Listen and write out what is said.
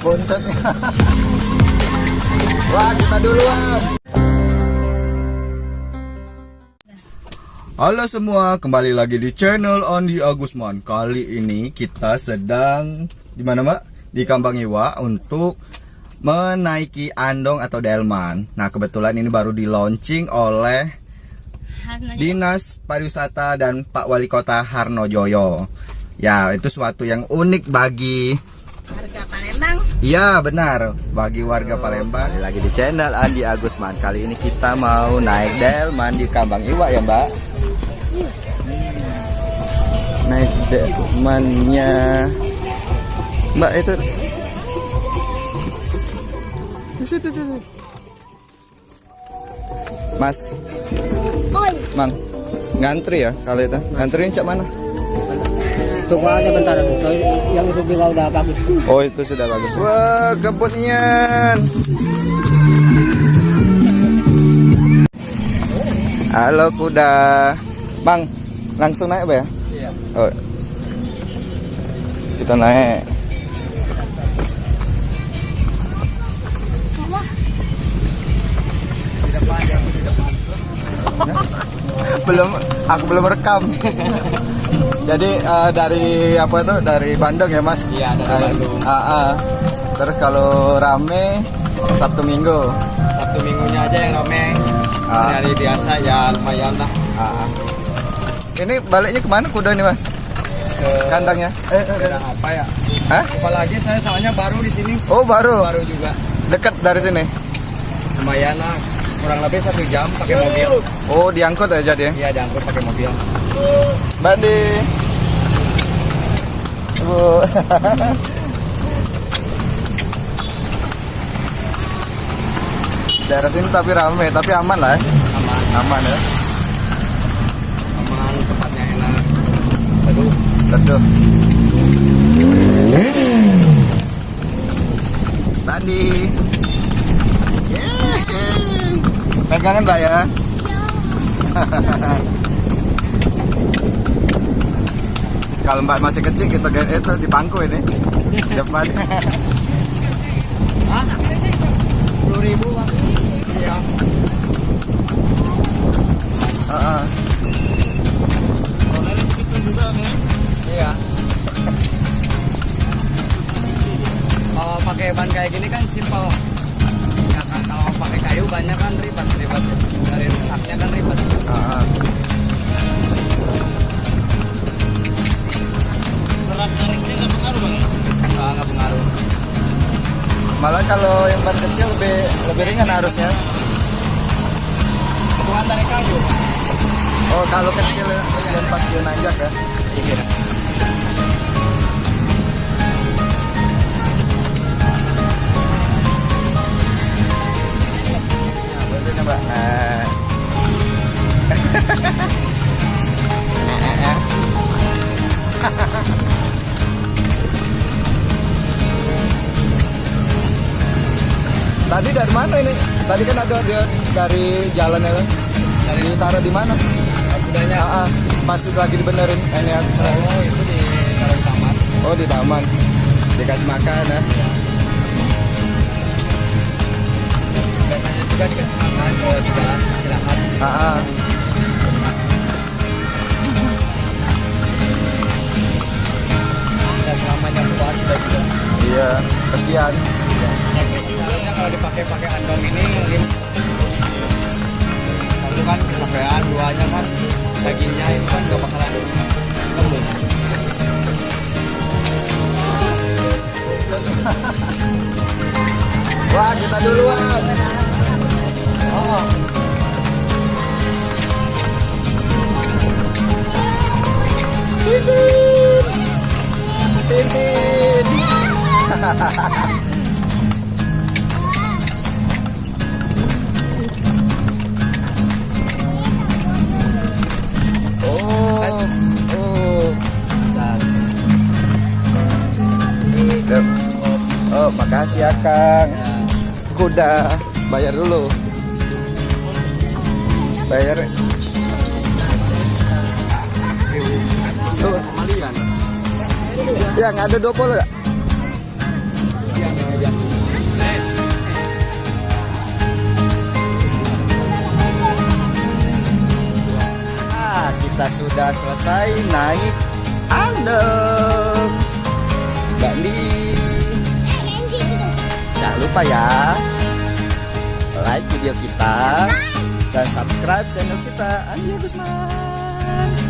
buntutnya. Wah, kita duluan. Halo semua, kembali lagi di channel Andi Agusman. Kali ini kita sedang di mana, Mbak? Di Kambang Iwa untuk menaiki andong atau delman. Nah, kebetulan ini baru di launching oleh Dinas Pariwisata dan Pak Wali Kota Harnojoyo. Ya, itu suatu yang unik bagi warga Palembang. iya, benar, bagi warga Palembang. Lagi di channel Andi Agusman. Kali ini kita mau naik delman di Kambang Iwa ya, Mbak. Naik delmannya Mbak itu di situ. Mas, Oi, Mang, ngantri ya kalau itu? Ngantriin cak mana? Tunggu aja bentar, yang itu juga udah bagus. Oh, itu sudah bagus. Wah, kebunnya. Halo kuda. Bang, langsung naik Pak ya? Iya. Oh. Kita naik. Aku belum rekam. Jadi dari apa itu? Dari Bandung ya, Mas? Iya, dari Bandung. Terus kalau rame Sabtu Minggu. Sabtu minggunya aja yang rame. Hari biasa ya lumayan lah. Ini baliknya kemana kuda nih, Mas? Ke Kandangnya? daerah apa ya? Hah? Apalagi saya soalnya baru di sini. Oh, baru. Baru juga. Dekat dari sini. Lumayan lah. Kurang lebih 1 jam pakai mobil. Oh, diangkut aja dia. Iya, diangkut pakai mobil. Bandi. Bu. Daerah sini tapi rame, tapi aman lah ya. Aman. Aman ya. Aman, tempatnya enak. Aduh. Teduh. Bandi. Pegangan Mbak ya. Kalau Mbak masih kecil kita itu di pangku ini. Depan. Hah? 10.000 Bang. Iya. Ronel kecil juga nih. Iya. Kalau pakai ban kayak gini kan simpel. Ya kan, kalau pakai kayu banyak kan ribet. Dari rusaknya kan ribet. Berat tariknya nggak pengaruh Bang? Nggak pengaruh. Malah kalau yang ban kecil lebih ringan harusnya. Bukan dari kayu. Oh, kalau kecil yang pas dia nanjak ya. Iya. Betul Mbak. Tadi dari mana ini? Tadi kan ada dia dari jalan ya kan? Dari ditaruh di mana? Kudanya. Masih lagi dibenerin. Ini Oh, itu di dalam kamar. oh, di taman. Dikasih makan ya. Biasanya juga dikasih makan kalau di jalan istirahat. Ya selamanya puas sudah juga. Iya, kasihan. Soalnya kalau dipakai andong ini satu kan kecapean, duanya kan dagingnya itu kan gak bakalan lembut. Wah, kita duluan. Oh. Tintin. Oh, makasih ya Kang. Kuda bayar dulu. Bayar. Tuh. Yang ada 20 enggak? Yang kita sudah selesai naik andong. Mbak Li, jangan lupa ya like video kita dan subscribe channel kita Andi Agusman.